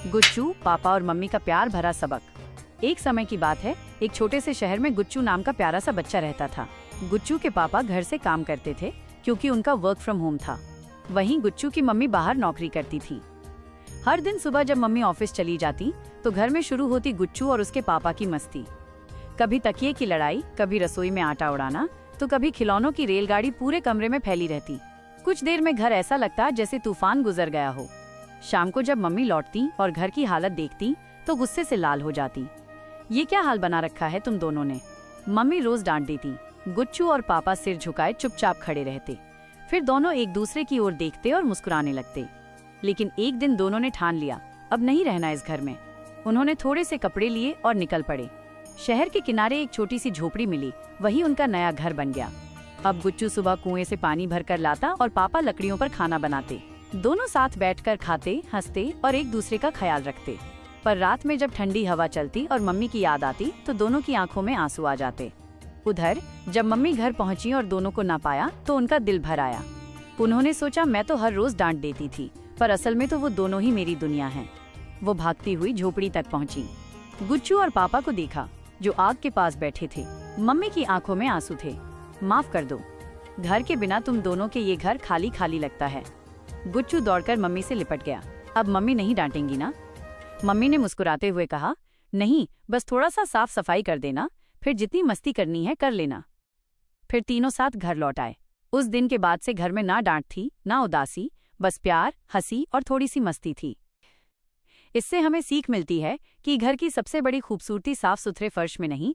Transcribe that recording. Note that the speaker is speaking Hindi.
गुच्चू, पापा और मम्मी का प्यार भरा सबक। एक समय की बात है, एक छोटे से शहर में गुच्चू नाम का प्यारा सा बच्चा रहता था। गुच्चू के पापा घर से काम करते थे क्योंकि उनका वर्क फ्रॉम होम था। वहीं गुच्चू की मम्मी बाहर नौकरी करती थी। हर दिन सुबह जब मम्मी ऑफिस चली जाती तो घर में शुरू होती गुच्चू और उसके पापा की मस्ती। कभी तकिए की लड़ाई, कभी रसोई में आटा उड़ाना, तो कभी खिलौनों की रेलगाड़ी पूरे कमरे में फैली रहती। कुछ देर में घर ऐसा लगता जैसे तूफान गुजर गया हो। शाम को जब मम्मी लौटती और घर की हालत देखती तो गुस्से से लाल हो जाती। ये क्या हाल बना रखा है तुम दोनों ने? मम्मी रोज डांट देती। गुच्चू और पापा सिर झुकाए चुपचाप खड़े रहते। फिर दोनों एक दूसरे की ओर देखते और मुस्कुराने लगते। लेकिन एक दिन दोनों ने ठान लिया, अब नहीं रहना इस घर में। उन्होंने थोड़े से कपड़े लिए और निकल पड़े। शहर के किनारे एक छोटी सी झोपड़ी मिली, वही उनका नया घर बन गया। अब गुच्चू सुबह कुएं से पानी भरकर लाता और पापा लकड़ियों पर खाना बनाते। दोनों साथ बैठकर खाते, हंसते और एक दूसरे का ख्याल रखते। पर रात में जब ठंडी हवा चलती और मम्मी की याद आती तो दोनों की आंखों में आंसू आ जाते। उधर जब मम्मी घर पहुंची और दोनों को ना पाया तो उनका दिल भर आया। उन्होंने सोचा, मैं तो हर रोज डांट देती थी, पर असल में तो वो दोनों ही मेरी दुनिया हैं। वो भागती हुई झोपड़ी तक पहुंची। गुच्चू और पापा को देखा जो आग के पास बैठे थे। मम्मी की आंखों में आंसू थे। माफ कर दो, घर के बिना तुम दोनों के ये घर खाली खाली लगता है। गुच्चू दौड़कर मम्मी से लिपट गया। अब मम्मी नहीं डांटेंगी ना? मम्मी ने मुस्कुराते हुए कहा, नहीं, बस थोड़ा सा साफ सफाई कर देना, फिर जितनी मस्ती करनी है कर लेना। फिर तीनों साथ घर लौट आए। उस दिन के बाद से घर में ना डांट थी, ना उदासी, बस प्यार, हंसी और थोड़ी सी मस्ती थी। इससे हमें सीख मिलती है कि घर की सबसे बड़ी खूबसूरती साफ सुथरे फर्श में नहीं